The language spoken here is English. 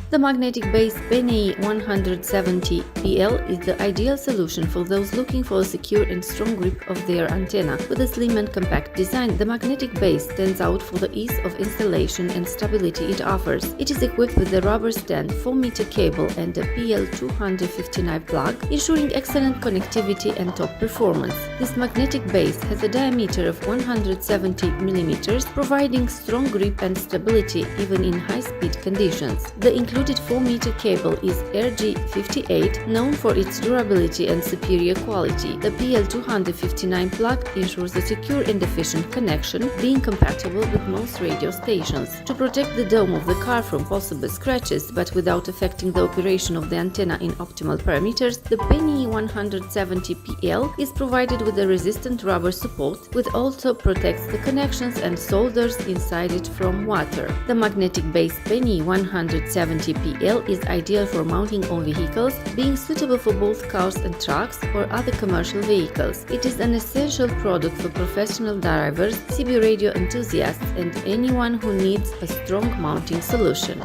The magnetic base PNI 170 PL is the ideal solution for those looking for a secure and strong grip of their antenna. With a slim and compact design, the magnetic base stands out for the ease of installation and stability it offers. It is equipped with a rubber stand, 4-meter cable and a PL259 plug, ensuring excellent connectivity and top performance. This magnetic base has a diameter of 170 mm, providing strong grip and stability even in high-speed conditions. The included 4-meter cable is RG58, known for its durability and superior quality. The PL259 plug ensures a secure and efficient connection, being compatible with most radio stations. To protect the dome of the car from possible scratches, but without affecting the operation of the antenna in optimal parameters, the PNI 170 PL is provided with a resistant rubber support, which also protects the connections and solders inside it from water. The magnetic base PNI 170 PL is ideal for mounting on vehicles, being suitable for both cars and trucks or other commercial vehicles. It is an essential product for professional drivers, CB radio enthusiasts, and anyone who needs a strong mounting solution.